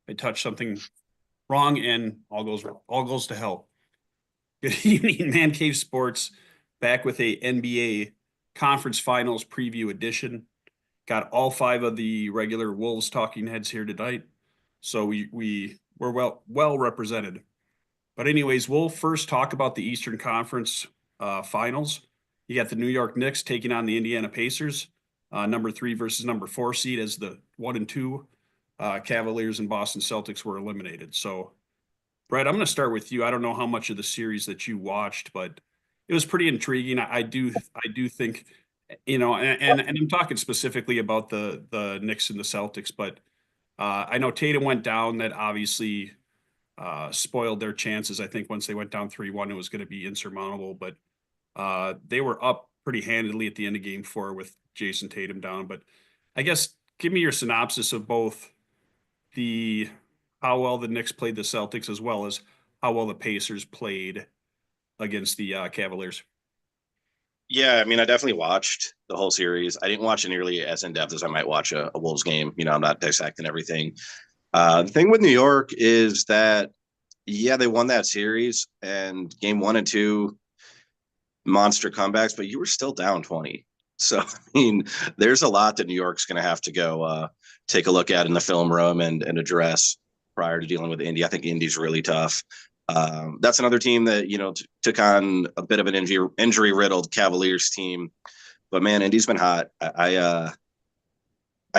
I touched something wrong, and all goes to hell. Good evening, Man Cave Sports, back with a NBA Conference Finals preview edition. Got all five of the regular Wolves talking heads here tonight, so we're well represented. But anyways, we'll first talk about the Eastern Conference Finals. You got the New York Knicks taking on the Indiana Pacers, number 3 versus number 4 seed, as the 1 and 2 Cavaliers and Boston Celtics were eliminated. So, Brett, I'm going to start with you. I don't know how much of the series that you watched, but it was pretty intriguing. I do think, and I'm talking specifically about the Knicks and the Celtics, but I know Tatum went down. That obviously spoiled their chances. I think once they went down 3-1, it was going to be insurmountable. But they were up pretty handedly at the end of Game 4 with Jason Tatum down. But I guess give me your synopsis of both the how well the Knicks played the Celtics as well as how well the Pacers played against the Cavaliers. Yeah, I mean, I definitely watched the whole series. I didn't watch it nearly as in depth as I might watch a Wolves game. I'm not dissecting everything. The thing with New York is that, yeah, they won that series and game 1 and 2, monster comebacks, but you were still down 20. So, I mean, there's a lot that New York's going to have to go take a look at in the film room and address prior to dealing with Indy. I think Indy's really tough. That's another team that took on a bit of an injury riddled Cavaliers team, but man, Indy's been hot. I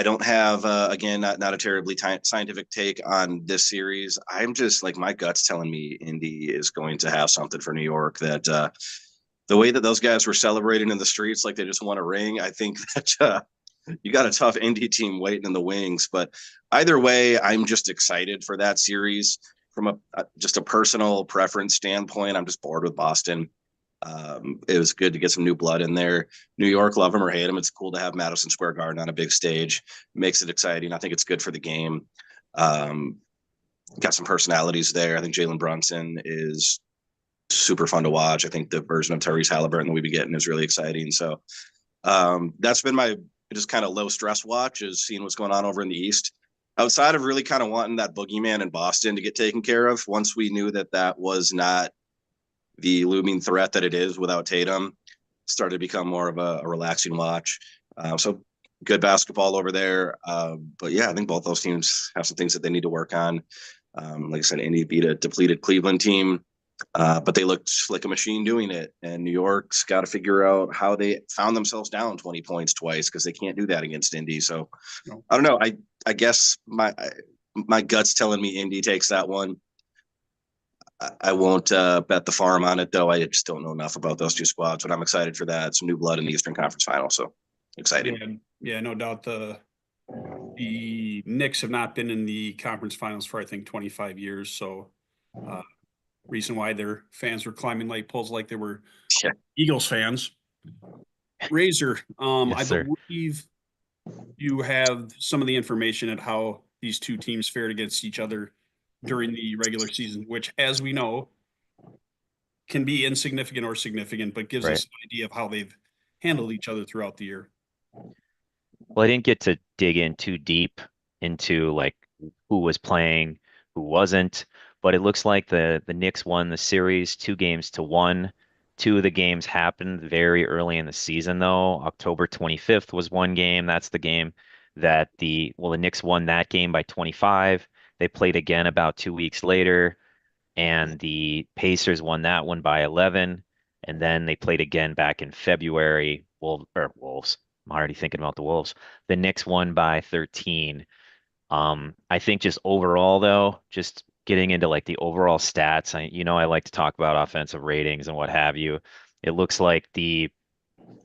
don't have again not a terribly scientific take on this series. I'm just like my gut's telling me Indy is going to have something for New York. That the way that those guys were celebrating in the streets like they just won a ring, I think that you got a tough Indy team waiting in the wings. But either way, I'm just excited for that series from just a personal preference standpoint. I'm just bored with Boston. It was good to get some new blood in there. New York, love them or hate them, it's cool to have Madison Square Garden on a big stage. Makes it exciting. I think it's good for the game. Got some personalities there. I think Jalen Brunson is super fun to watch. I think the version of Tyrese Halliburton that we be getting is really exciting. So that's been my just kind of low stress watch, is seeing what's going on over in the East. Outside of really kind of wanting that boogeyman in Boston to get taken care of, once we knew that that was not the looming threat that it is without Tatum, started to become more of a relaxing watch. So good basketball over there. But yeah, I think both those teams have some things that they need to work on. Like I said, Indy beat a depleted Cleveland team, but they looked like a machine doing it. And New York's got to figure out how they found themselves down 20 points twice, because they can't do that against Indy. So No. I don't know. I guess my gut's telling me Indy takes that one. I won't bet the farm on it, though. I just don't know enough about those two squads, but I'm excited for that. Some new blood in the Eastern Conference Final, so exciting. Yeah, no doubt. The Knicks have not been in the conference finals for I think 25 years. So uh, reason why their fans were climbing light poles like they were Yeah. Eagles fans. Razor, Yes, I sir. believe you have some of the information at how these two teams fared against each other during the regular season, which, as we know, can be insignificant or significant, but gives Right. us an idea of how they've handled each other throughout the year. Well, I didn't get to dig in too deep into like who was playing, who wasn't, but it looks like the Knicks won the series 2-1. Two of the games happened very early in the season, though. October 25th was one game. That's the game that the Knicks won that game by 25. They played again about 2 weeks later, and the Pacers won that one by 11. And then they played again back in February. Wolves. I'm already thinking about the Wolves. The Knicks won by 13. I think just overall, though, just getting into like the overall stats, I like to talk about offensive ratings and what have you. It looks like the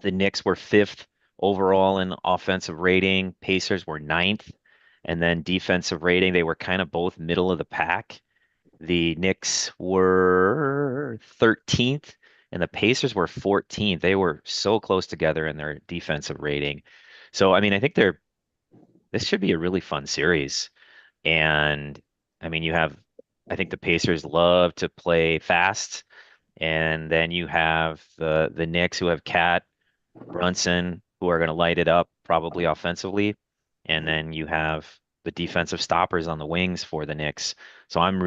Knicks were fifth overall in offensive rating. Pacers were ninth. And then defensive rating, they were kind of both middle of the pack. The Knicks were 13th and the Pacers were 14th. They were so close together in their defensive rating. So, I mean, I think this should be a really fun series. And I mean, I think the Pacers love to play fast. And then you have the Knicks, who have Cat, Brunson, who are going to light it up probably offensively. And then you have the defensive stoppers on the wings for the Knicks. So I'm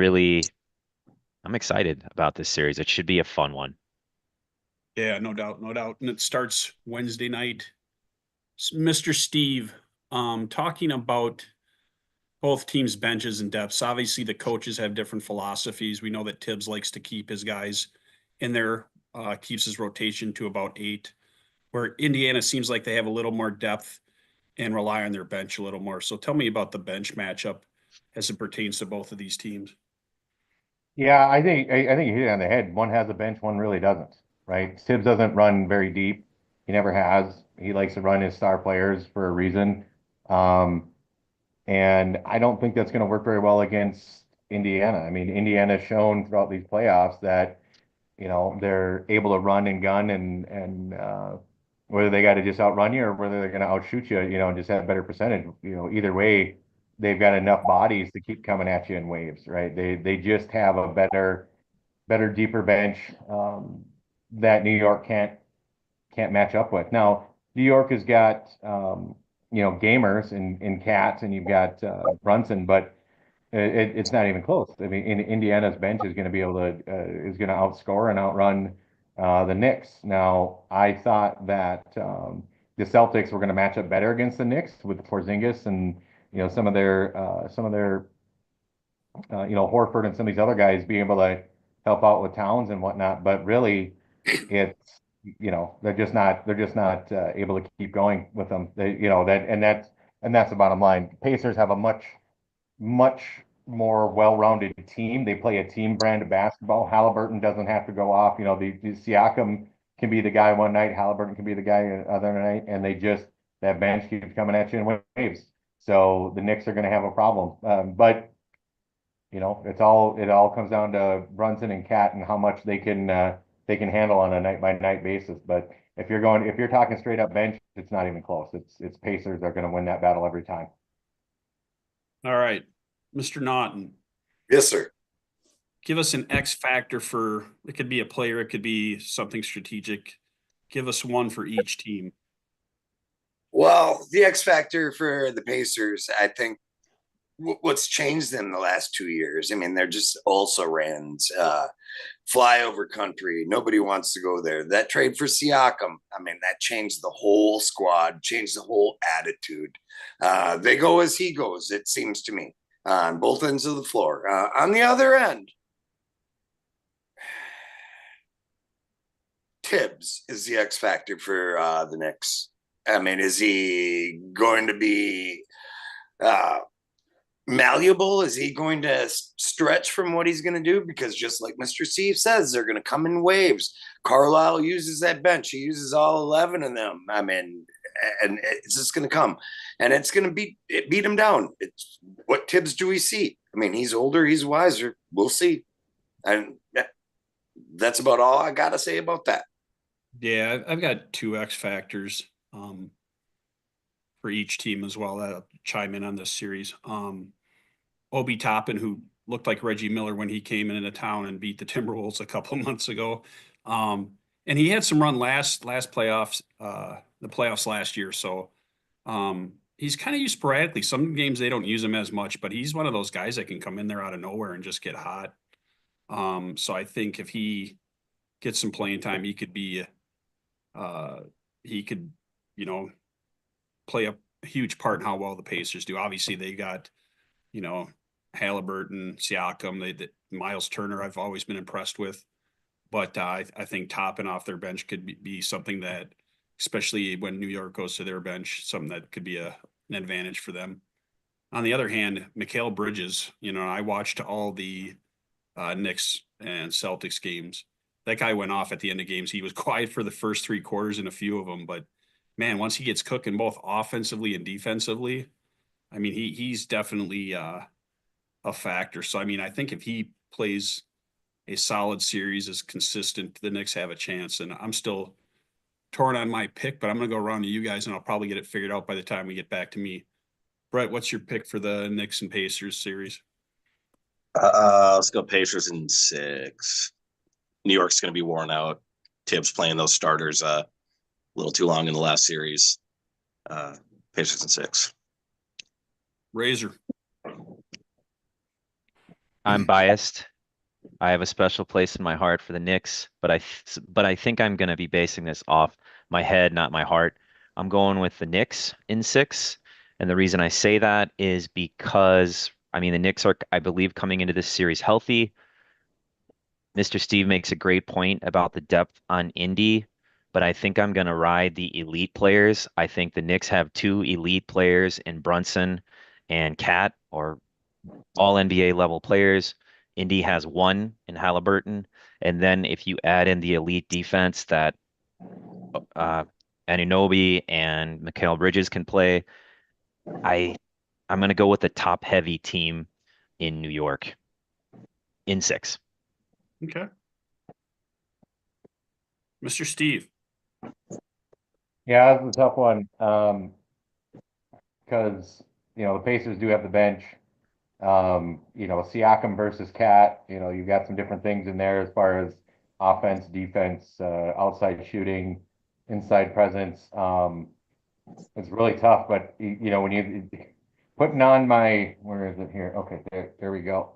excited about this series. It should be a fun one. Yeah, no doubt, no doubt. And it starts Wednesday night. Mr. Steve, talking about both teams' benches and depths. Obviously, the coaches have different philosophies. We know that Tibbs likes to keep his guys in there, keeps his rotation to about 8, where Indiana seems like they have a little more depth and rely on their bench a little more. So tell me about the bench matchup as it pertains to both of these teams. Yeah, I think you hit it on the head. One has a bench, one really doesn't, right? Tibbs doesn't run very deep. He never has. He likes to run his star players for a reason. Um, and I don't think that's going to work very well against Indiana. I mean, Indiana's shown throughout these playoffs that they're able to run and gun and whether they got to just outrun you or whether they're going to outshoot you, and just have a better percentage. Either way, they've got enough bodies to keep coming at you in waves, right? They just have a better, deeper bench that New York can't match up with. Now, New York has got gamers in Cats and you've got Brunson, but it's not even close. I mean, Indiana's bench is going to be able to is going to outscore and outrun the Knicks. Now, I thought that the Celtics were going to match up better against the Knicks with Porzingis and some of their Horford and some of these other guys being able to help out with Towns and whatnot. But really, it's they're just not able to keep going with them. That's the bottom line. Pacers have a much more well-rounded team. They play a team brand of basketball. Halliburton doesn't have to go off. The Siakam can be the guy one night, Halliburton can be the guy other night, and that bench keeps coming at you in waves. So the Knicks are going to have a problem. But it all comes down to Brunson and Cat and how much they can handle on a night by night basis. But if you're talking straight up bench, it's not even close. It's Pacers are going to win that battle every time. All right, Mr. Naughton, Yes, sir. give us an X factor for it could be a player, it could be something strategic. Give us one for each team. Well, the X factor for the Pacers, I think what's changed in the last 2 years. I mean, they're just also rans, flyover country. Nobody wants to go there. That trade for Siakam, I mean, that changed the whole squad, changed the whole attitude. They go as he goes, it seems to me, on both ends of the floor. On the other end, Tibbs is the X factor for the Knicks. I mean, is he going to be malleable? Is he going to stretch from what he's going to do? Because just like Mr. Steve says, they're going to come in waves. Carlisle uses that bench. He uses all 11 of them. I mean, and it's just going to come. And it's going to beat him down. It's what Tibbs do we see? I mean, he's older. He's wiser. We'll see. And that's about all I got to say about that. Yeah, I've got 2 X factors for each team as well. That'll chime in on this series. Obi Toppin, who looked like Reggie Miller when he came into town and beat the Timberwolves a couple months ago. And he had some run last playoffs, the playoffs last year. So he's kind of used sporadically. Some games they don't use him as much, but he's one of those guys that can come in there out of nowhere and just get hot. So I think if he gets some playing time, he could play a huge part in how well the Pacers do. Obviously, they got, Halliburton, Siakam, Miles Turner, I've always been impressed with. But I think topping off their bench could be something that, especially when New York goes to their bench, something that could be an advantage for them. On the other hand, Mikal Bridges, I watched all the Knicks and Celtics games. That guy went off at the end of games. He was quiet for the first 3 quarters in a few of them, but man, once he gets cooking both offensively and defensively, I mean, he's definitely a factor. So, I mean, I think if he plays a solid series, is consistent, the Knicks have a chance. And I'm still torn on my pick, but I'm going to go around to you guys and I'll probably get it figured out by the time we get back to me. Brett, what's your pick for the Knicks and Pacers series? Let's go Pacers in 6. New York's going to be worn out. Tibbs playing those starters a little too long in the last series. Pacers in 6. Razor. I'm biased. I have a special place in my heart for the Knicks, but I think I'm going to be basing this off my head, not my heart. I'm going with the Knicks in 6, and the reason I say that is because I mean the Knicks are, I believe, coming into this series healthy. Mr. Steve makes a great point about the depth on Indy, but I think I'm going to ride the elite players. I think the Knicks have 2 elite players in Brunson and Cat, or all NBA level players. Indy has 1 in Halliburton. And then if you add in the elite defense that uh, Anunoby and Mikal Bridges can play, I I'm going to go with the top heavy team in New York in 6. Okay. Mr. Steve. Yeah, that's a tough one. Because the Pacers do have the bench. Siakam versus Cat, you've got some different things in there as far as offense, defense, outside shooting, inside presence. It's really tough, but when you putting on where is it here? Okay, there we go.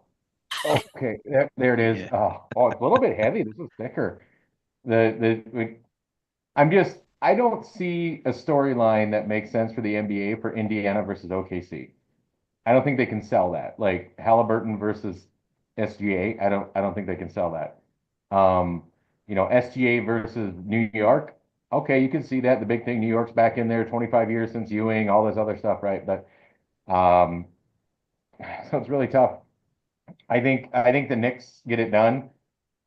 Okay, there it is. Yeah. It's a little bit heavy. This is thicker. I don't see a storyline that makes sense for the NBA for Indiana versus OKC. I don't think they can sell that. Like Halliburton versus SGA, I don't think they can sell that. SGA versus New York. Okay, you can see that. The big thing, New York's back in there, 25 years since Ewing, all this other stuff, right? But um, so it's really tough. I think the Knicks get it done.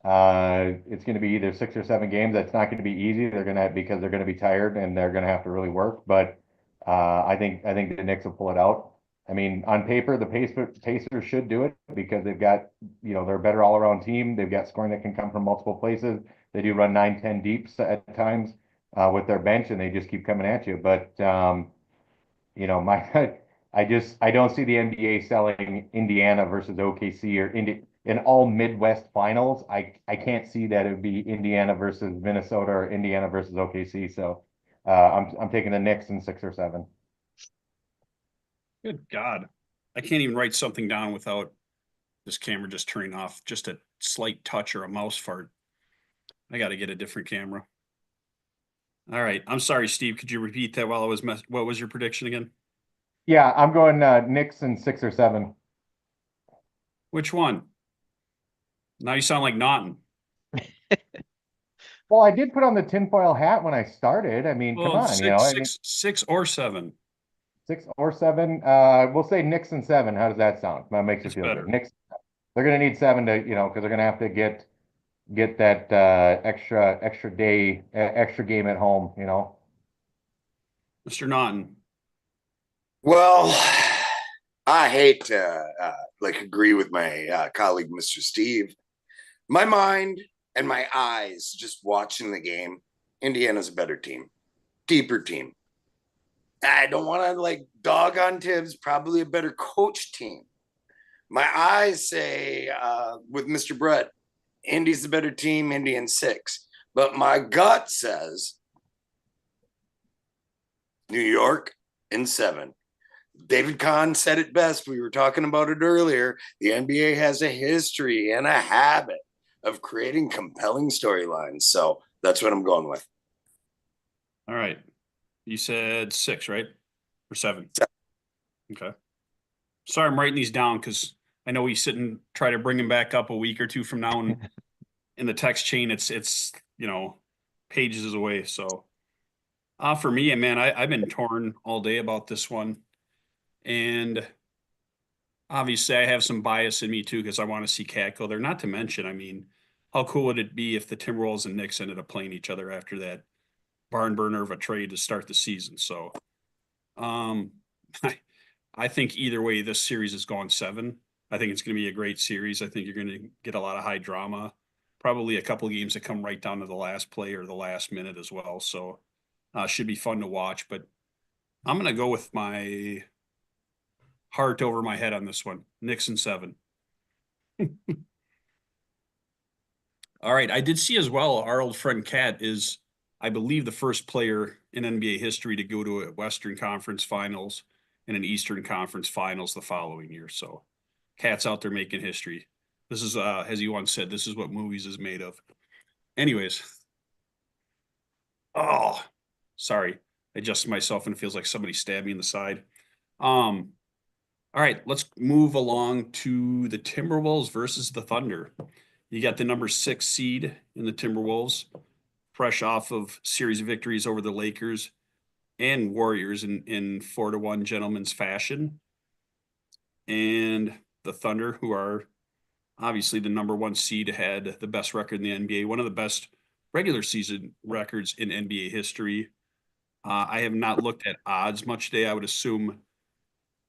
It's going to be either 6 or 7 games. That's not going to be easy. Because they're going to be tired and they're going to have to really work. But I think the Knicks will pull it out. I mean, on paper, the Pacers should do it because they've got, they're a better all-around team. They've got scoring that can come from multiple places. They do run 9, 10 deeps at times with their bench, and they just keep coming at you. But my I don't see the NBA selling Indiana versus OKC or in all Midwest finals. I can't see that it would be Indiana versus Minnesota or Indiana versus OKC. So I'm taking the Knicks in 6 or 7. Good God. I can't even write something down without this camera just turning off. Just a slight touch or a mouse fart. I got to get a different camera. All right. I'm sorry, Steve. Could you repeat that while I was what was your prediction again? Yeah, I'm going Knicks in 6 or 7. Which one? Now you sound like Naughton. Well, I did put on the tinfoil hat when I started. I mean, come Well, on, six or 7. 6 or 7. We'll say Knicks in 7. How does that sound? That makes you It's feel better. good. Knicks. They're going to need 7 to, because they're going to have to get that extra day, extra game at home. Mr. Naughton. Well, I hate to agree with my colleague, Mr. Steve. My mind and my eyes just watching the game, Indiana's a better team, deeper team. I don't want to dog on Tibbs, probably a better coach team. My eyes say with Mr. Brett, Indy's the better team, Indy in 6. But my gut says New York in 7. David Kahn said it best. We were talking about it earlier. The NBA has a history and a habit of creating compelling storylines. So that's what I'm going with. All right. You said 6, right? Or 7? 7. Okay. Sorry, I'm writing these down because I know we sit and try to bring him back up a week or 2 from now, and in the text chain, it's pages away. So, for me, man, I've been torn all day about this one, and obviously, I have some bias in me too because I want to see Cat go there. Not to mention, I mean, how cool would it be if the Timberwolves and Knicks ended up playing each other after that barn burner of a trade to start the season? So, um, I think either way, this series is going 7. I think it's going to be a great series. I think you're going to get a lot of high drama, probably a couple of games that come right down to the last play or the last minute as well. So, should be fun to watch. But I'm going to go with my heart over my head on this one. Knicks in 7. All right. I did see as well, our old friend Cat is, I believe, the first player in NBA history to go to a Western Conference Finals and an Eastern Conference Finals the following year. So Cat's out there making history. This is as you once said, this is what movies is made of. Anyways. Oh, sorry. I adjusted myself and it feels like somebody stabbed me in the side. All right, let's move along to the Timberwolves versus the Thunder. You got the number 6 seed in the Timberwolves, fresh off of series of victories over the Lakers and Warriors in 4-1 gentlemen's fashion. And the Thunder, who are obviously the number 1 seed, had the best record in the NBA, one of the best regular season records in NBA history. I have not looked at odds much today. I would assume,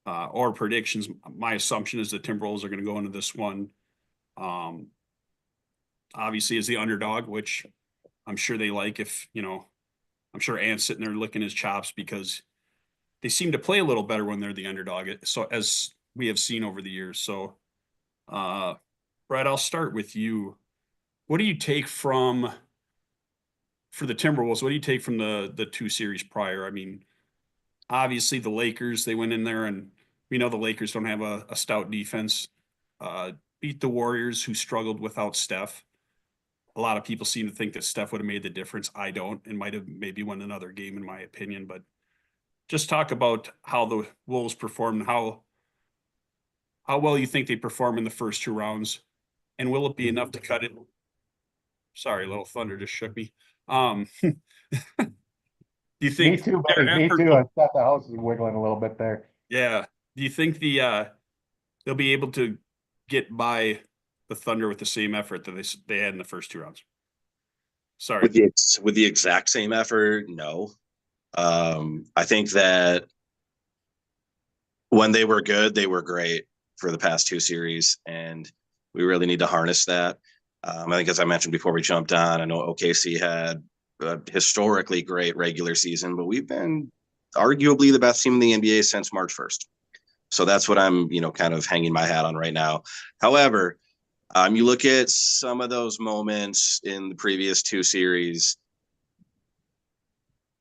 or predictions. My assumption is the Timberwolves are going to go into this one, obviously as the underdog, which I'm sure they like. If I'm sure Ant's sitting there licking his chops because they seem to play a little better when they're the underdog. So as we have seen over the years. So, Brad, I'll start with you. What do you take for the Timberwolves? What do you take from the 2 series prior? I mean, obviously the Lakers, they went in there and we know the Lakers don't have a stout defense. Beat the Warriors, who struggled without Steph. A lot of people seem to think that Steph would have made the difference. I don't, and might have maybe won another game in my opinion. But just talk about how the Wolves performed, how well you think they perform in the first 2 rounds, and will it be enough to cut it? Sorry, little thunder just shook me. Do you think? Me too, buddy. Me too. I thought the house was wiggling a little bit there. Yeah. Do you think they'll be able to get by the Thunder with the same effort that they had in the first 2 rounds? Sorry. With the exact same effort, no. I think that when they were good, they were great for the past 2 series, and we really need to harness that. I think, as I mentioned before we jumped on, I know OKC had a historically great regular season, but we've been arguably the best team in the NBA since March 1st. So that's what I'm, kind of hanging my hat on right now. However, you look at some of those moments in the previous 2 series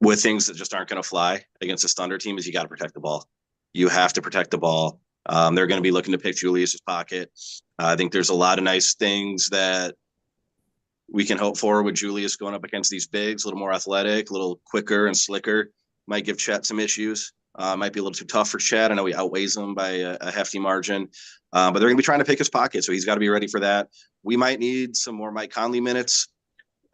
with things that just aren't going to fly against this Thunder team is you got to protect the ball. You have to protect the ball. They're going to be looking to pick Julius's pocket. I think there's a lot of nice things that we can hope for with Julius going up against these bigs, a little more athletic, a little quicker and slicker. Might give Chet some issues. Might be a little too tough for Chet. I know he outweighs him by a hefty margin, but they're going to be trying to pick his pocket, so he's got to be ready for that. We might need some more Mike Conley minutes.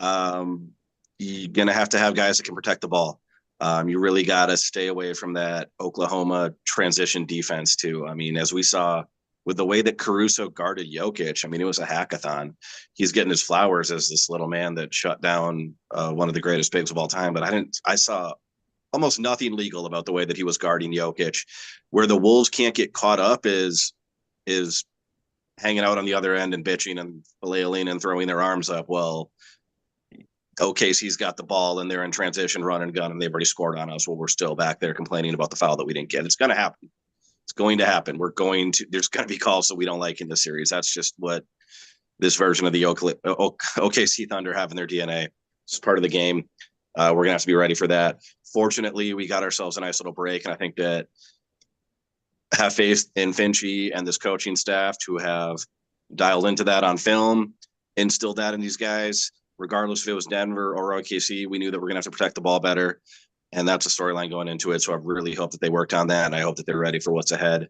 You're going to have guys that can protect the ball. You really got to stay away from that Oklahoma transition defense too. I mean, as we saw with the way that Caruso guarded Jokic, I mean, it was a hackathon. He's getting his flowers as this little man that shut down one of the greatest bigs of all time. But I saw almost nothing legal about the way that he was guarding Jokic. Where the Wolves can't get caught up is hanging out on the other end and bitching and flailing and throwing their arms up. Well, OKC's got the ball and they're in transition, run and gun, and they've already scored on us. Well, we're still back there complaining about the foul that we didn't get. It's going to happen. It's going to happen. There's going to be calls that we don't like in this series. That's just what this version of the OKC Thunder have in their DNA. It's part of the game. We're going to have to be ready for that. Fortunately, we got ourselves a nice little break, and I think that have faith in Finchie and this coaching staff to have dialed into that on film, instilled that in these guys. Regardless if it was Denver or OKC, we knew that we're going to have to protect the ball better. And that's a storyline going into it. So I really hope that they worked on that. And I hope that they're ready for what's ahead.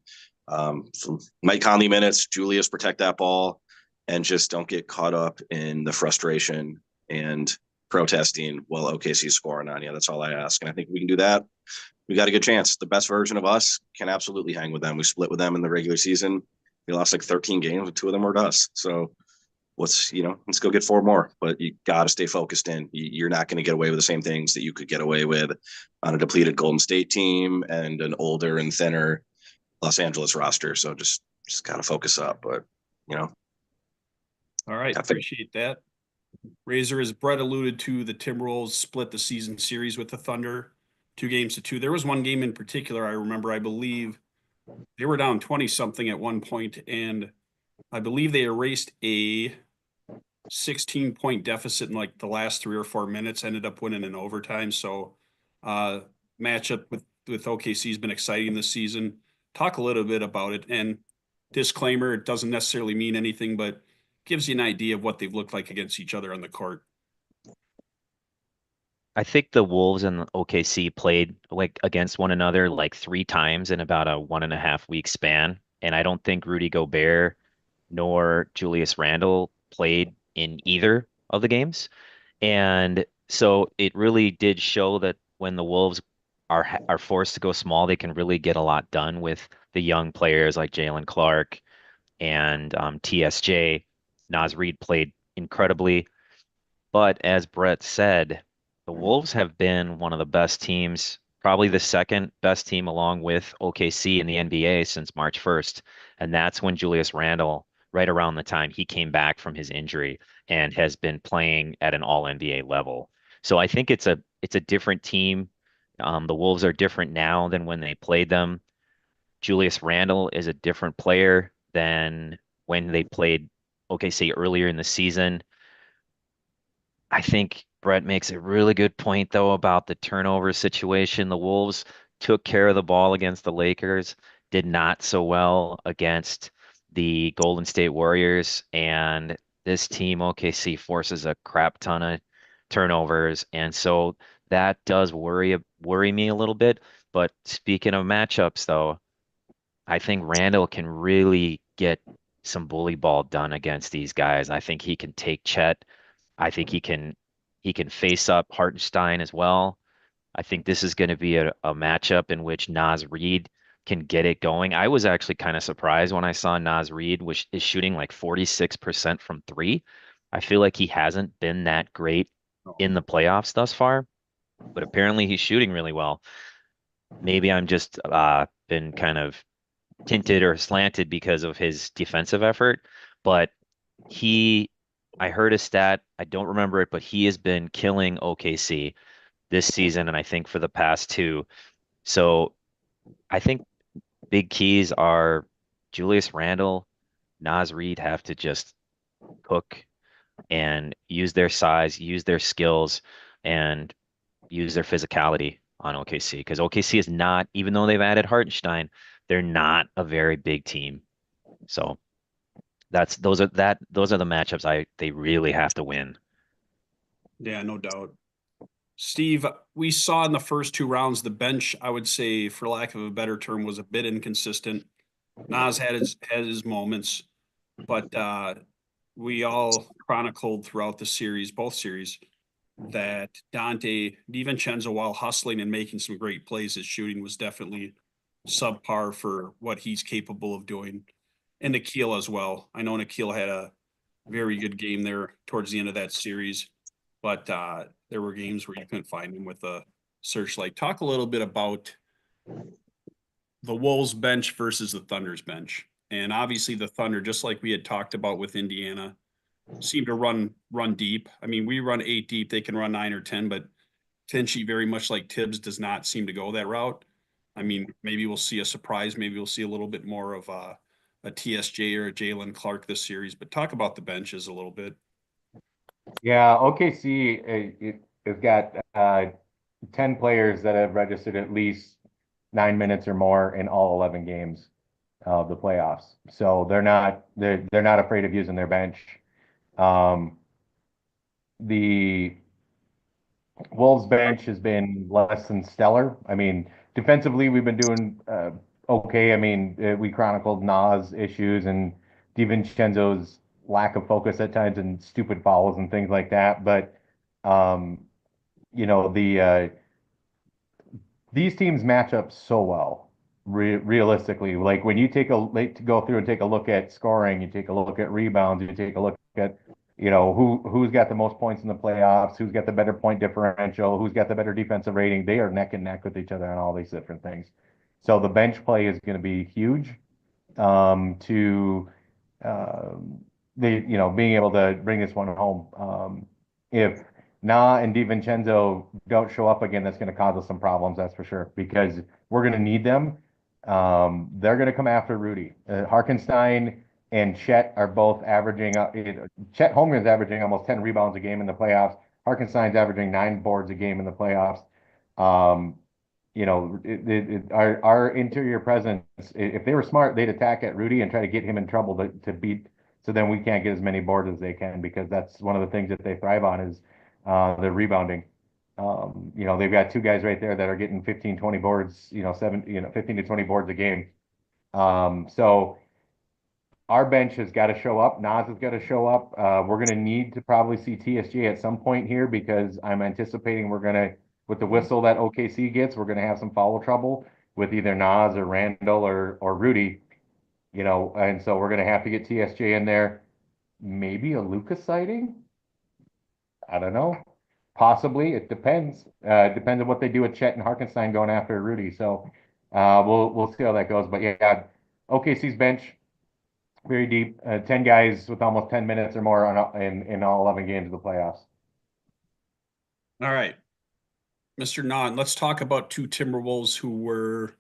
Mike Conley minutes, Julius, protect that ball, and just don't get caught up in the frustration and protesting while OKC's scoring on you. That's all I ask. And I think we can do that. We got a good chance. The best version of us can absolutely hang with them. We split with them in the regular season. We lost like 13 games, and 2 of them were to us. So let's go get 4 more, but you got to stay focused in. You're not going to get away with the same things that you could get away with on a depleted Golden State team and an older and thinner Los Angeles roster. So just got to focus up, but All right. Appreciate that. Razor, as Brett alluded to, the Timberwolves split the season series with the Thunder 2-2. There was one game in particular I remember, I believe they were down 20 something at one point, and I believe they erased a 16-point deficit in like the last 3 or 4 minutes, ended up winning in overtime. So matchup with OKC has been exciting this season. Talk a little bit about it. And disclaimer, it doesn't necessarily mean anything, but gives you an idea of what they've looked like against each other on the court. I think the Wolves and the OKC played like against one another like 3 times in about a 1.5 week span. And I don't think Rudy Gobert nor Julius Randle played in either of the games. And so it really did show that when the Wolves are forced to go small, they can really get a lot done with the young players like Jalen Clark and TSJ. Naz Reid played incredibly. But as Brett said, the Wolves have been one of the best teams, probably the second best team along with OKC in the NBA since March 1st. And that's when Julius Randle, right around the time he came back from his injury and has been playing at an all NBA level. So I think it's a different team. The Wolves are different now than when they played them. Julius Randle is a different player than when they played OKC earlier in the season. I think Brett makes a really good point, though, about the turnover situation. The Wolves took care of the ball against the Lakers, did not so well against the Golden State Warriors. And this team, OKC, forces a crap ton of turnovers. And so that does worry me a little bit. But speaking of matchups, though, I think Randall can really get some bully ball done against these guys. I think he can take Chet. I think he can face up Hartenstein as well. I think this is going to be a matchup in which Naz Reid can get it going. I was actually kind of surprised when I saw Naz Reid, which is shooting like 46% from three. I feel like he hasn't been that great in the playoffs thus far, but apparently he's shooting really well. Maybe I'm just been kind of tinted or slanted because of his defensive effort, but he, I heard a stat, I don't remember it, but he has been killing OKC this season, and I think for the past two. So I think big keys are Julius Randle, Naz Reid have to just cook and use their size, use their skills, and use their physicality on OKC. Because OKC is not, even though they've added Hartenstein, they're not a very big team. So those are the matchups they really have to win. Yeah, no doubt. Steve, we saw in the first 2 rounds the bench, I would say, for lack of a better term, was a bit inconsistent. Nas had his moments, but we all chronicled throughout the series, both series, that Dante DiVincenzo, while hustling and making some great plays, his shooting was definitely subpar for what he's capable of doing. And Nikhil as well. I know Nikhil had a very good game there towards the end of that series, but there were games where you couldn't find him with a searchlight. Talk a little bit about the Wolves bench versus the Thunder's bench. And obviously the Thunder, just like we had talked about with Indiana, seem to run deep. I mean, we run 8 deep, they can run 9 or 10, but Tinchy, very much like Tibbs, does not seem to go that route. I mean, maybe we'll see a surprise. Maybe we'll see a little bit more of a TSJ or a Jalen Clark this series. But talk about the benches a little bit. Yeah, OKC has got 10 players that have registered at least 9 minutes or more in all 11 games of the playoffs. So they're not afraid of using their bench. Um, the Wolves bench has been less than stellar. I mean, defensively, we've been doing okay. I mean, we chronicled Nas issues and DiVincenzo's lack of focus at times and stupid fouls and things like that. But um, the these teams match up so well, realistically. Like when you to go through and take a look at scoring, you take a look at rebounds, you take a look at, who's got the most points in the playoffs, who's got the better point differential, who's got the better defensive rating. They are neck and neck with each other on all these different things. So the bench play is going to be huge to being able to bring this one home. If Na and DiVincenzo don't show up again, that's going to cause us some problems, that's for sure, because we're going to need them. They're going to come after Rudy. Harkenstein and Chet are both averaging. Chet Holmgren's averaging almost 10 rebounds a game in the playoffs. Harkenstein's averaging 9 boards a game in the playoffs. our interior presence, if they were smart, they'd attack at Rudy and try to get him in trouble to beat, so then we can't get as many boards as they can, because that's one of the things that they thrive on is the rebounding. They've got two guys right there that are getting 15, 20 boards, 15 to 20 boards a game. So our bench has got to show up. Nas has got to show up. We're going to need to probably see TSJ at some point here, because I'm anticipating we're going to, with the whistle that OKC gets, we're going to have some foul trouble with either Nas or Randall or Rudy, and so we're going to have to get TSJ in there. Maybe a Lucas sighting? I don't know. Possibly. It depends. It depends on what they do with Chet and Harkenstein going after Rudy. So we'll see how that goes. But yeah, OKC's bench very deep. 10 guys with almost 10 minutes or more in all 11 games of the playoffs. All right. Mr. Non, let's talk about two Timberwolves who were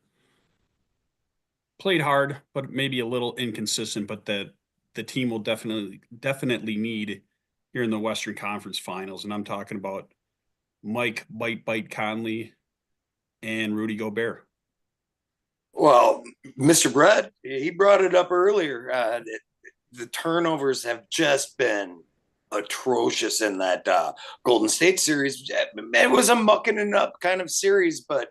played hard, but maybe a little inconsistent, but that the team will definitely need here in the Western Conference Finals. And I'm talking about Mike Bite Conley and Rudy Gobert. Well, Mr. Brett, he brought it up earlier. The turnovers have just been atrocious in that Golden State series. It was a mucking it up kind of series, but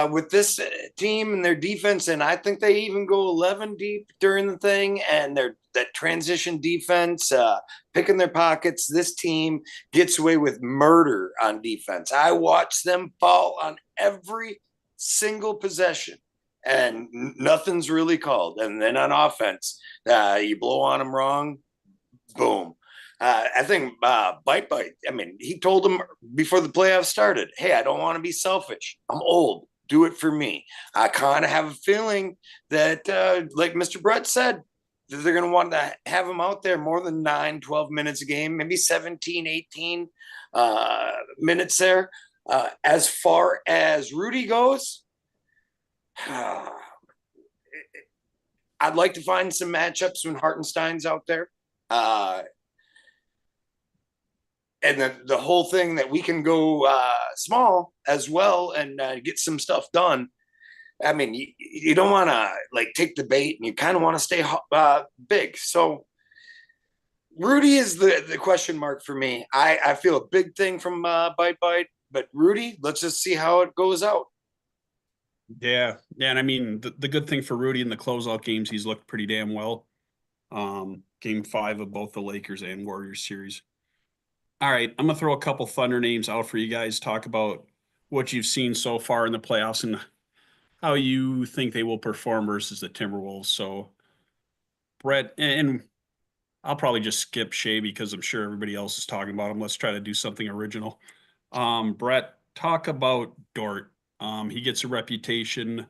with this team and their defense, and I think they even go 11 deep during the thing, and that transition defense, picking their pockets, this team gets away with murder on defense. I watch them fall on every single possession, and nothing's really called. And then on offense, you blow on them wrong, boom. I think Bite, I mean, he told them before the playoffs started, hey, I don't want to be selfish. I'm old. Do it for me. I kind of have a feeling that, like Mr. Brett said, that they're going to want to have him out there more than 9, 12 minutes a game, maybe 17, 18 minutes there. As far as Rudy goes, I'd like to find some matchups when Hartenstein's out there. And the whole thing that we can go small as well and get some stuff done. I mean, you don't want to like take the bait, and you kind of want to stay big. So Rudy is the question mark for me. I feel a big thing from Bite, but Rudy, let's just see how it goes out. Yeah. And I mean, the good thing for Rudy in the closeout games, he's looked pretty damn well. Game 5 of both the Lakers and Warriors series. All right, I'm going to throw a couple Thunder names out for you guys. Talk about what you've seen so far in the playoffs and how you think they will perform versus the Timberwolves. So, Brett, and I'll probably just skip Shea because I'm sure everybody else is talking about him. Let's try to do something original. Brett, talk about Dort. He gets a reputation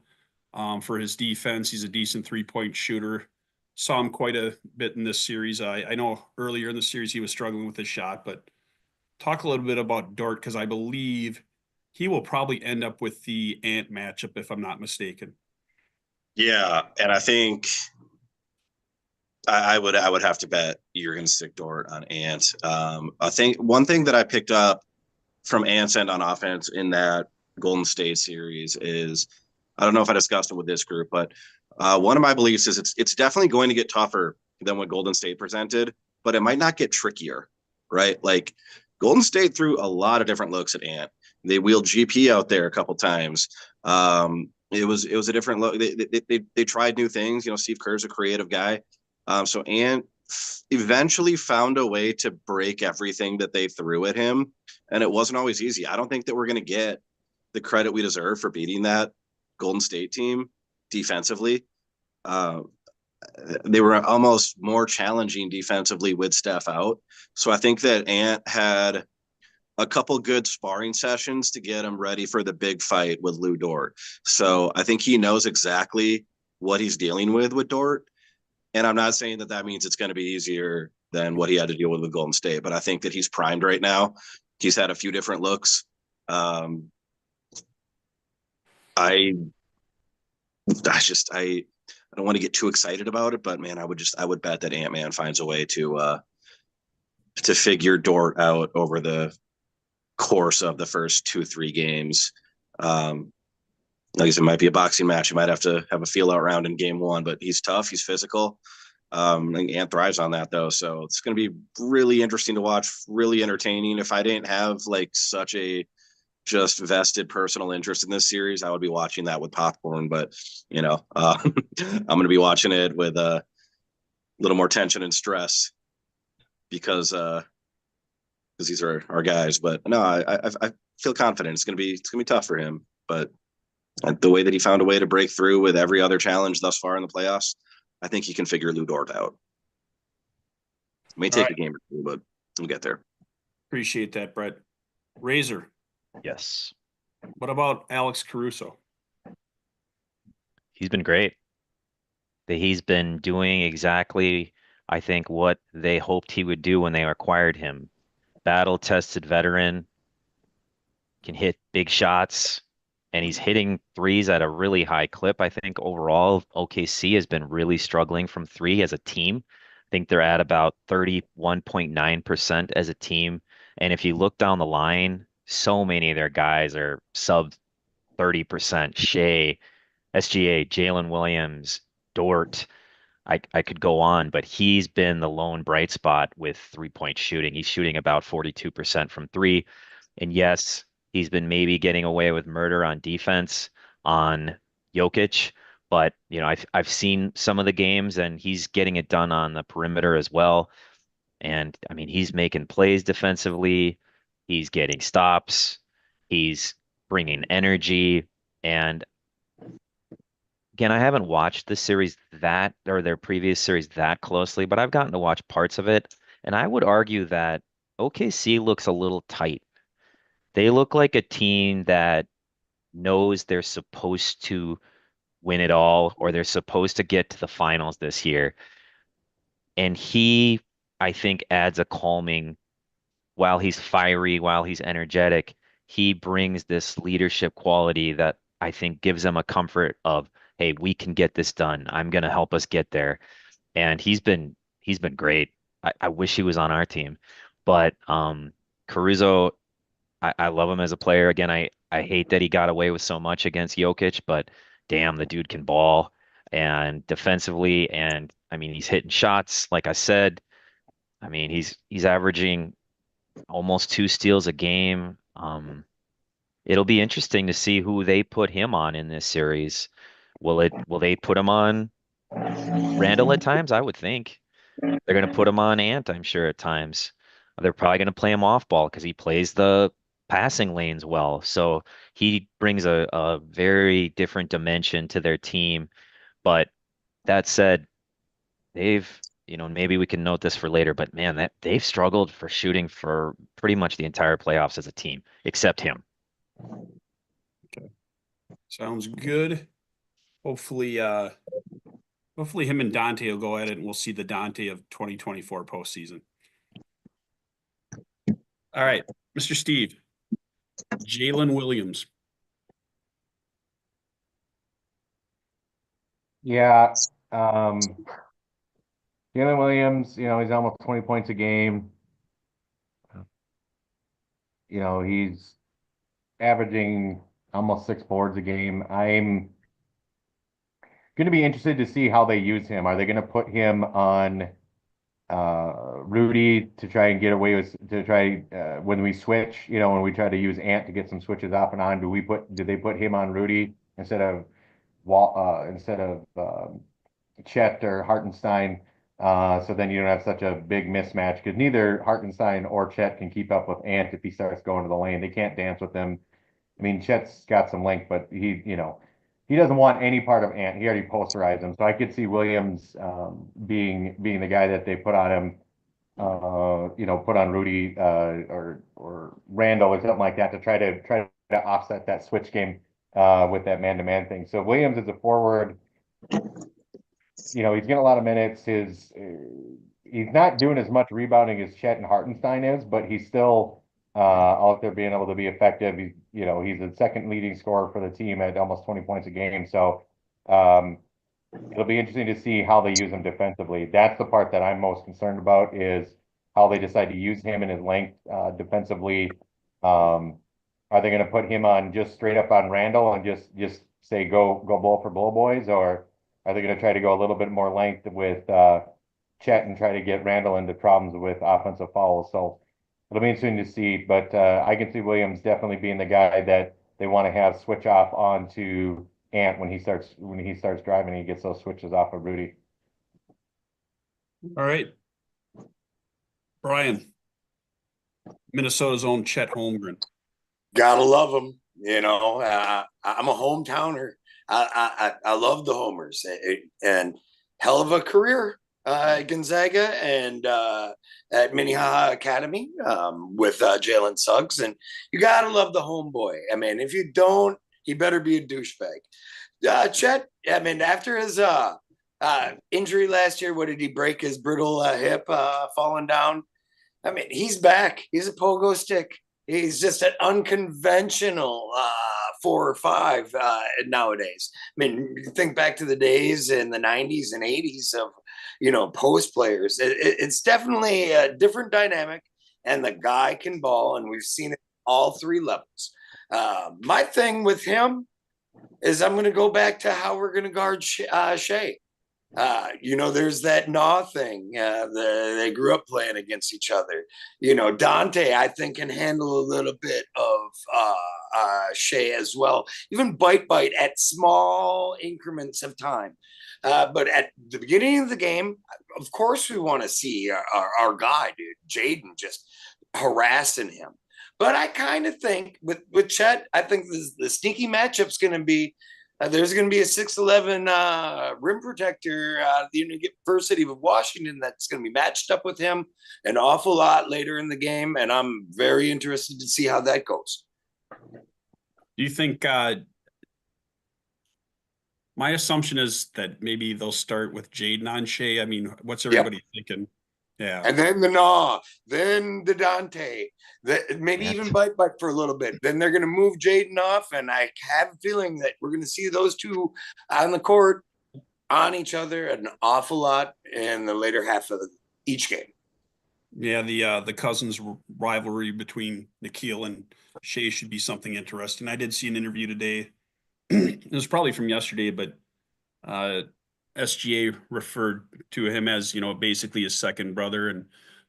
for his defense. He's a decent three-point shooter. Saw him quite a bit in this series. I know earlier in the series he was struggling with his shot, but talk a little bit about Dort, because I believe he will probably end up with the Ant matchup, if I'm not mistaken. Yeah, and I think I would have to bet you're going to stick Dort on Ant. I think one thing that I picked up from Ant's end on offense in that Golden State series is, I don't know if I discussed it with this group, but one of my beliefs is it's definitely going to get tougher than what Golden State presented, but it might not get trickier, right? Like Golden State threw a lot of different looks at Ant. They wheeled GP out there a couple times. It was a different look. They tried new things. Steve Kerr's a creative guy. So Ant eventually found a way to break everything that they threw at him, and it wasn't always easy. I don't think that we're going to get the credit we deserve for beating that Golden State team defensively. They were almost more challenging defensively with Steph out. So I think that Ant had a couple good sparring sessions to get him ready for the big fight with Lou Dort. So I think he knows exactly what he's dealing with Dort. And I'm not saying that means it's going to be easier than what he had to deal with Golden State, but I think that he's primed right now. He's had a few different looks. I don't want to get too excited about it, but man, I would bet that Ant-Man finds a way to figure Dort out over the course of the first 2-3 games. like I said, it might be a boxing match. You might have to have a feel out round in game one, but he's tough. He's physical. And Ant thrives on that though. So it's going to be really interesting to watch, really entertaining. If I didn't have like such a just vested personal interest in this series, I would be watching that with popcorn. But I'm going to be watching it with a little more tension and stress because these are our guys. But no, I feel confident it's going to be tough for him. But the way that he found a way to break through with every other challenge thus far in the playoffs, I think he can figure Lou Dort out. It may take a game or two, but we'll get there. Appreciate that, Brett. Razor, Yes. what about Alex Caruso? He's been great. He's been doing exactly, I think, what they hoped he would do when they acquired him. Battle-tested veteran, can hit big shots, and he's hitting threes at a really high clip. I think overall, OKC has been really struggling from three as a team. I think they're at about 31.9% as a team. And if you look down the line, so many of their guys are sub 30%. Shea, SGA, Jalen Williams, Dort. I could go on, but he's been the lone bright spot with 3-point shooting. He's shooting about 42% from three. And yes, he's been maybe getting away with murder on defense on Jokic, but I've seen some of the games and he's getting it done on the perimeter as well. And I mean, he's making plays defensively, he's getting stops, he's bringing energy. And again, I haven't watched the series that or their previous series that closely, but I've gotten to watch parts of it. And I would argue that OKC looks a little tight. They look like a team that knows they're supposed to win it all or they're supposed to get to the finals this year. And he, I think, adds a calming, while he's fiery, while he's energetic, he brings this leadership quality that I think gives them a comfort of, hey, we can get this done. I'm going to help us get there. And he's been great. I wish he was on our team. But Caruso, I love him as a player. Again, I hate that he got away with so much against Jokic, but damn, the dude can ball and defensively. And I mean, he's hitting shots, like I said. I mean, he's averaging almost 2 steals a game. It'll be interesting to see who they put him on in this series. Will they put him on Randall at times? I would think. They're going to put him on Ant, I'm sure, at times. They're probably going to play him off ball because he plays the passing lanes well. So he brings a very different dimension to their team. But that said, maybe we can note this for later, but man, that they've struggled for shooting for pretty much the entire playoffs as a team, except him. Okay. Sounds good. Hopefully him and Dante will go at it and we'll see the Dante of 2024 postseason. All right, Mr. Steve, Jalen Williams. Yeah. Jalen Williams, he's almost 20 points a game. He's averaging almost 6 boards a game. I'm going to be interested to see how they use him. Are they going to put him on Rudy to try and get away with when we switch, when we try to use Ant to get some switches off and on, do they put him on Rudy instead of Chet or Hartenstein? So then you don't have such a big mismatch because neither Hartenstein or Chet can keep up with Ant if he starts going to the lane. They can't dance with him. I mean, Chet's got some length, but he doesn't want any part of Ant. He already posterized him. So I could see Williams being the guy that they put on him, put on Rudy or Randall or something like that to try to offset that switch game with that man-to-man thing. So Williams is a forward. He's getting a lot of minutes. He's not doing as much rebounding as Chet and Hartenstein is, but he's still out there being able to be effective. He's the second leading scorer for the team at almost 20 points a game. So it'll be interesting to see how they use him defensively. That's the part that I'm most concerned about is how they decide to use him and his length defensively. Are they going to put him on just straight up on Randall and just say go bull for bull boys, or are they going to try to go a little bit more length with Chet and try to get Randall into problems with offensive fouls? So it'll be interesting to see, but I can see Williams definitely being the guy that they want to have switch off onto Ant when he starts driving. He gets those switches off of Rudy. All right. Brian, Minnesota's own Chet Holmgren. Gotta love him. You know, I'm a hometowner. I love the homers, and hell of a career at Gonzaga and at Minnehaha Academy with Jalen Suggs. And you gotta love the homeboy. I mean, if you don't, he better be a douchebag. Chet, I mean, after his injury last year, what did he break his brittle hip falling down? I mean, he's back. He's a pogo stick. He's just an unconventional 4 or 5 nowadays. I mean, you think back to the days in the 90s and 80s of, post players. It's definitely a different dynamic, and the guy can ball, and we've seen it all 3 levels. My thing with him is I'm going to go back to how we're going to guard Shea. There's that Gnaw thing. They grew up playing against each other. Dante, I think, can handle a little bit of Shea as well. Even bite at small increments of time. But at the beginning of the game, of course, we want to see our guy, dude, Jaden, just harassing him. But I kind of think with Chet, I think the sneaky matchup's going to be there's going to be a 6'11" rim protector, the University of Washington, that's going to be matched up with him an awful lot later in the game, and I'm very interested to see how that goes. Do you think my assumption is that maybe they'll start with Jaden on Shea? I mean, what's everybody thinking? Yeah. And then the Gnaw, then the Dante, maybe even bite for a little bit. Then they're going to move Jaden off, and I have a feeling that we're going to see those two on the court on each other an awful lot in the later half of each game. Yeah, the cousins rivalry between Nikhil and Shea should be something interesting. I did see an interview today. It was probably from yesterday, but SGA referred to him as, basically his second brother and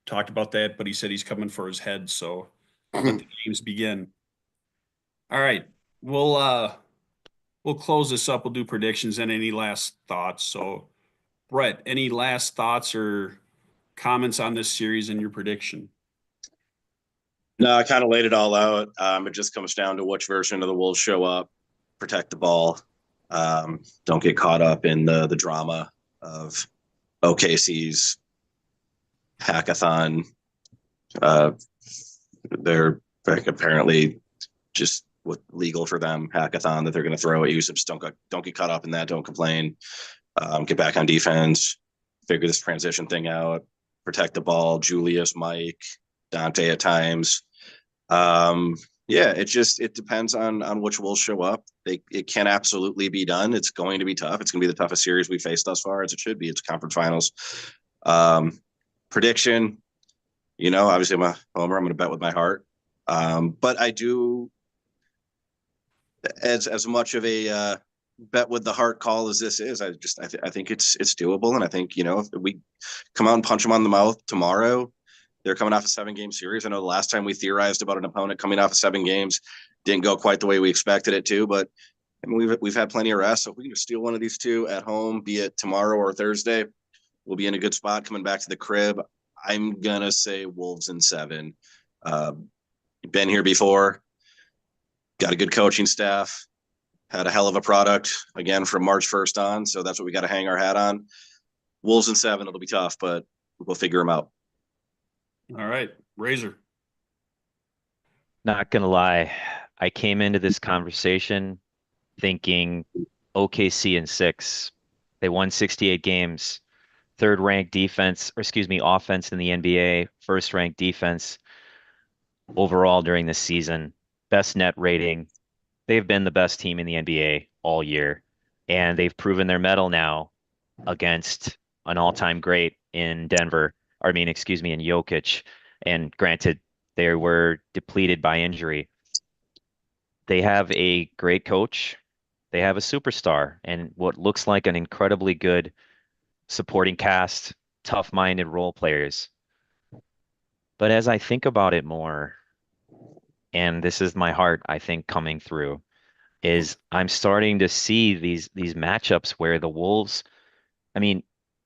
talked about that, but he said he's coming for his head. So let the games begin. All right. We'll close this up. We'll do predictions and any last thoughts. So Brett, any last thoughts or comments on this series and your prediction? No, I kind of laid it all out. It just comes down to which version of the Wolves show up, protect the ball. Don't get caught up in the drama of OKC's hackathon. They're apparently just legal for them hackathon that they're going to throw at you. So just don't get caught up in that. Don't complain. Get back on defense. Figure this transition thing out. Protect the ball. Julius, Mike, Dante at times. It depends on which Wolves show up. It can absolutely be done. It's going to be tough. It's going to be the toughest series we faced thus far, as it should be. It's conference finals. Prediction, obviously I'm a homer. I'm going to bet with my heart. But I do, as much of a bet with the heart call as this is, I think it's doable. And I think, if we come out and punch them on the mouth tomorrow, they're coming off a 7-game series. I know the last time we theorized about an opponent coming off of 7 games didn't go quite the way we expected it to, but I mean, we've had plenty of rest. So if we can just steal one of these 2 at home, be it tomorrow or Thursday, we'll be in a good spot coming back to the crib. I'm going to say Wolves in 7. Been here before, got a good coaching staff, had a hell of a product again from March 1st on. So that's what we got to hang our hat on. Wolves in 7. It'll be tough, but we'll figure them out. All right, Razor. Not gonna lie, I came into this conversation thinking OKC in 6. They won 68 games, 3rd ranked offense in the NBA, 1st ranked defense overall during this season, best net rating. They've been the best team in the NBA all year, and they've proven their mettle now against an all-time great in Denver. In Jokic. And granted, they were depleted by injury. They have a great coach They have a superstar and what looks like an incredibly good supporting cast, tough-minded role players. But as I think about it more, and this is my heart, I think, coming through, is I'm starting to see these matchups where the Wolves, I mean,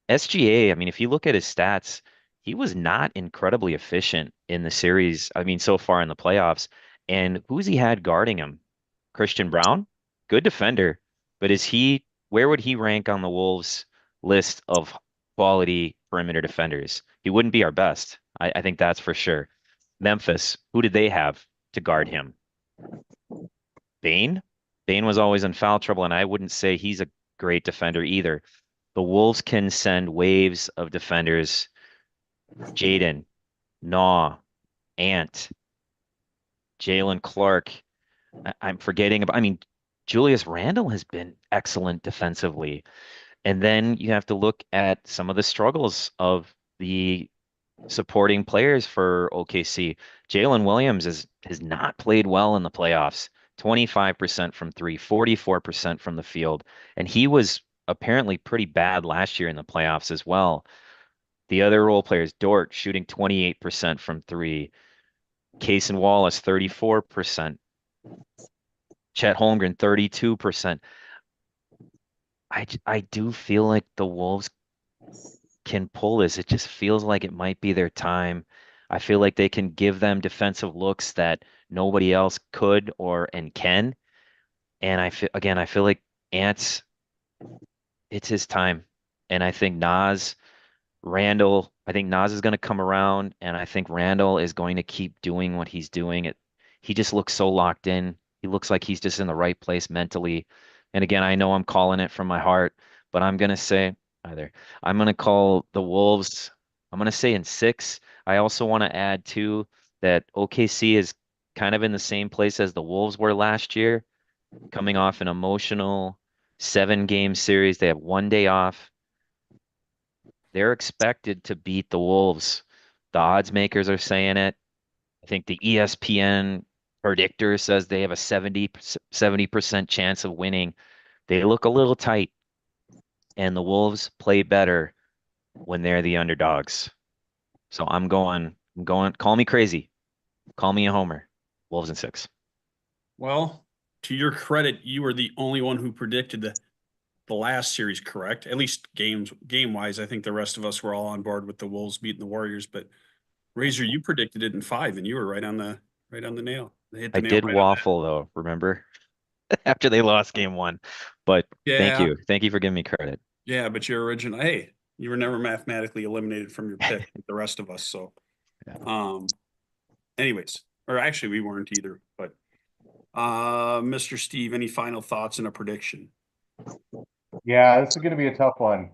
SGA, I mean, if you look at his stats, he was not incredibly efficient in the series. I mean, so far in the playoffs. And who's he had guarding him? Christian Brown, good defender, but where would he rank on the Wolves list of quality perimeter defenders? He wouldn't be our best. I think that's for sure. Memphis, who did they have to guard him? Bane? Bane was always in foul trouble, and I wouldn't say he's a great defender either. The Wolves can send waves of defenders. Jaden, Naw, Ant, Jalen Clark. I'm forgetting about, I mean, Julius Randle has been excellent defensively. And then you have to look at some of the struggles of the supporting players for OKC. Jalen Williams has not played well in the playoffs. 25% from three, 44% from the field. And he was apparently pretty bad last year in the playoffs as well. The other role players, Dort shooting 28% from three, Case and Wallace 34%, Chet Holmgren 32%. I do feel like the Wolves can pull this. It just feels like it might be their time. I feel like they can give them defensive looks that nobody else could or and can. And I feel like Ants, it's his time. And I think I think Nas is going to come around, and I think Randall is going to keep doing what he's doing. He just looks so locked in. He looks like he's just in the right place mentally. And again, I know I'm calling it from my heart, but I'm going to say either. I'm going to call the Wolves. I'm going to say in 6. I also want to add too that OKC is kind of in the same place as the Wolves were last year, coming off an emotional 7-game series. They have one day off. They're expected to beat the Wolves. The odds makers are saying it. I think the ESPN predictor says they have a 70% chance of winning. They look a little tight, and the Wolves play better when they're the underdogs. So call me crazy. Call me a homer. Wolves in 6. Well, to your credit, you were the only one who predicted the last series correct. At least game wise, I think the rest of us were all on board with the Wolves beating the Warriors. But Razor, you predicted it in 5, and you were right on the nail. They hit I the nail did right on that. waffle though, remember? After they lost game 1. But thank Yeah, you. Thank you for giving me credit. yeah, but your original, hey, you were never mathematically eliminated from your pick like the rest of us. So, Yeah. anyways, or actually we weren't either. But Mr. Steve, any final thoughts and a prediction? Yeah, this is going to be a tough one.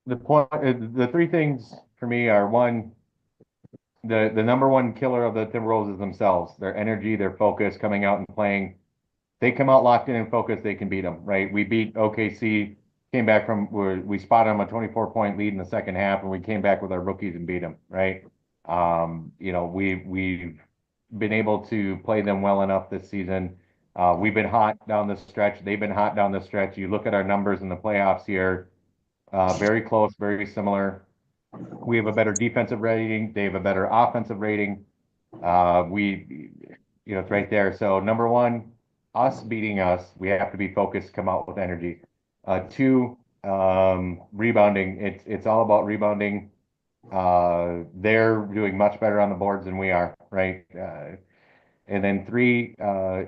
The 3 things for me are: one, the number one killer of the Timberwolves is themselves, their energy, their focus, coming out and playing. They come out locked in and focused, they can beat them, right? We beat OKC, came back from where we spotted them a 24-point lead in the second half, and we came back with our rookies and beat them, right? We've been able to play them well enough this season. We've been hot down the stretch. They've been hot down the stretch. You look at our numbers in the playoffs here, very close, very similar. We have a better defensive rating. They have a better offensive rating. It's right there. So number one, us beating us, we have to be focused, come out with energy. 2, rebounding. It's all about rebounding. They're doing much better on the boards than we are, right? And then 3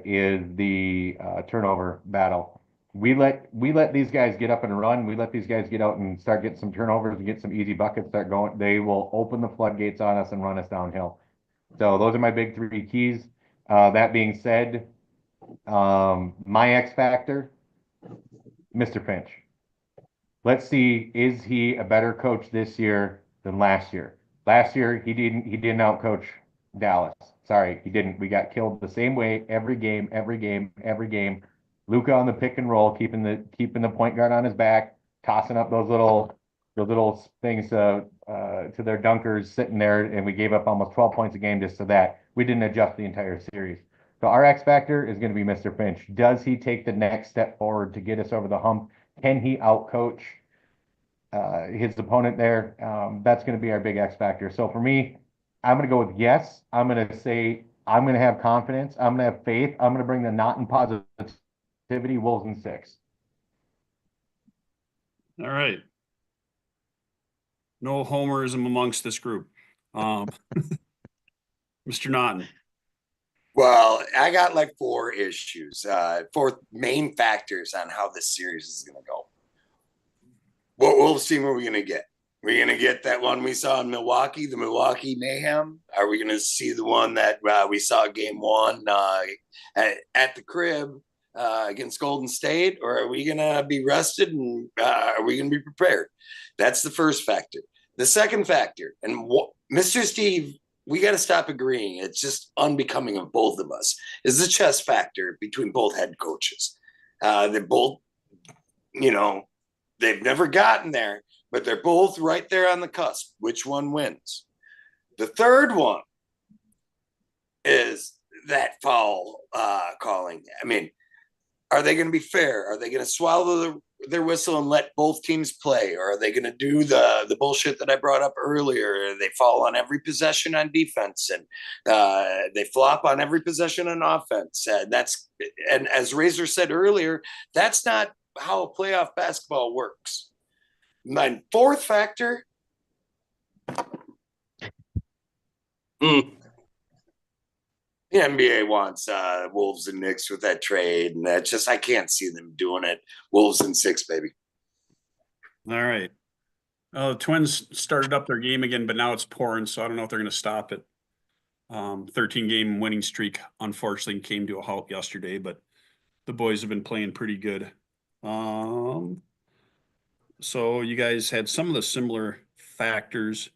is the turnover battle. We let these guys get up and run. We let these guys get out and start getting some turnovers and get some easy buckets, start going. They will open the floodgates on us and run us downhill. So those are my big 3 keys. That being said, my X factor, Mr. Finch. Let's see, is he a better coach this year than last year? Last year he didn't outcoach Dallas. Sorry, he didn't. We got killed the same way every game, every game, every game. Luka on the pick and roll, keeping the point guard on his back, tossing up those little things to their dunkers sitting there, and we gave up almost 12 points a game just to that. We didn't adjust the entire series. So our X factor is going to be Mr. Finch. Does he take the next step forward to get us over the hump? Can he outcoach his opponent there? That's going to be our big X factor. So for me, I'm going to go with yes. I'm going to say I'm going to have confidence. I'm going to have faith. I'm going to bring the not in positivity. Wolves in 6. All right. No homerism amongst this group. Mr. Naughton. Well, I got like 4 issues, 4 main factors on how this series is going to go. What Wolves team are we going to get? We're going to get that one we saw in Milwaukee, the Milwaukee Mayhem. Are we going to see the one that we saw game 1 at the crib against Golden State? Or are we going to be rested and are we going to be prepared? That's the first factor. The second factor, and Mr. Steve, we got to stop agreeing. It's just unbecoming of both of us, is the chess factor between both head coaches. They're both, they've never gotten there, but they're both right there on the cusp. Which one wins? The third one is that foul calling. I mean, are they going to be fair? Are they going to swallow their whistle and let both teams play? Or are they going to do the bullshit that I brought up earlier? They fall on every possession on defense and they flop on every possession on offense. And as Razor said earlier, that's not how a playoff basketball works. My fourth factor. The NBA wants Wolves and Knicks with that trade, and that's just, I can't see them doing it. Wolves in 6, baby. All right. The Twins started up their game again, but now it's pouring, so I don't know if they're going to stop it. 13-game winning streak, unfortunately, came to a halt yesterday, but the boys have been playing pretty good. So you guys had some of the similar factors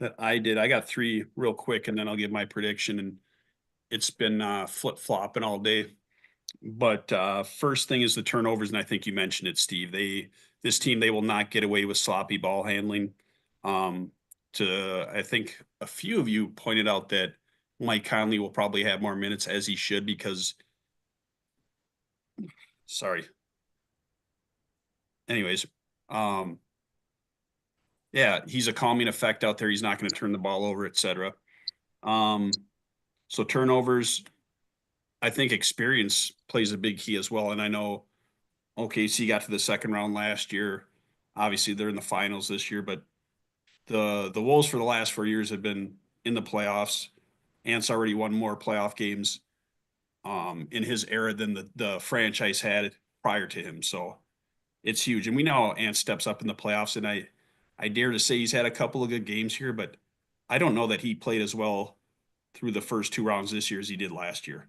that I did. I got 3 real quick, and then I'll give my prediction, and it's been flip-flopping all day. But first thing is the turnovers, and I think you mentioned it, Steve. This team, they will not get away with sloppy ball handling. I think a few of you pointed out that Mike Conley will probably have more minutes, as he should, because anyways, yeah, he's a calming effect out there. He's not going to turn the ball over, etc. So turnovers, I think experience plays a big key as well. And I know OKC got to the second round last year. Obviously, they're in the finals this year, but the Wolves for the last 4 years have been in the playoffs. Ant's already won more playoff games in his era than the franchise had prior to him. So it's huge. And we know Ant steps up in the playoffs, and I dare to say he's had a couple of good games here, but I don't know that he played as well through the first 2 rounds this year as he did last year.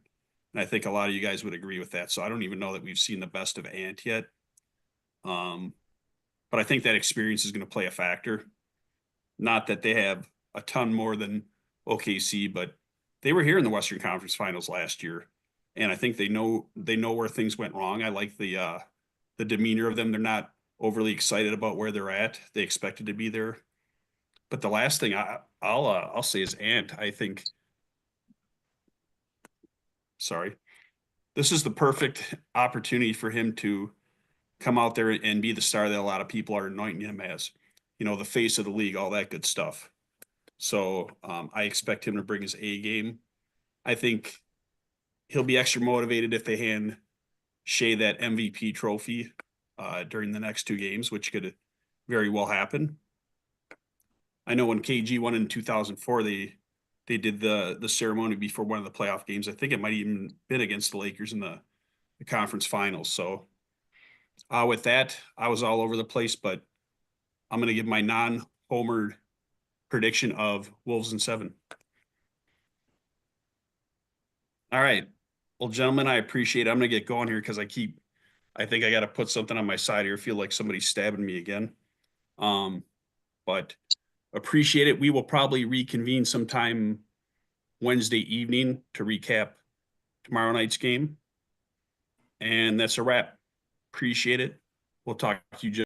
And I think a lot of you guys would agree with that. So I don't even know that we've seen the best of Ant yet. But I think that experience is going to play a factor. Not that they have a ton more than OKC, but they were here in the Western Conference Finals last year. And I think they know where things went wrong. I like the demeanor of them. They're not overly excited about where they're at. They expected to be there. But the last thing I'll say is Ant. I think this is the perfect opportunity for him to come out there and be the star that a lot of people are anointing him as, the face of the league, all that good stuff. So I expect him to bring his A game. I think he'll be extra motivated if they hand Shea that MVP trophy during the next 2 games, which could very well happen. I know when KG won in 2004, they did the ceremony before one of the playoff games. I think it might even been against the Lakers in the conference finals. So with that, I was all over the place, but I'm going to give my non-homered prediction of Wolves in 7. All right. Well, gentlemen, I appreciate it. I'm going to get going here because I think I got to put something on my side here. I feel like somebody's stabbing me again. But appreciate it. We will probably reconvene sometime Wednesday evening to recap tomorrow night's game. And that's a wrap. Appreciate it. We'll talk to you.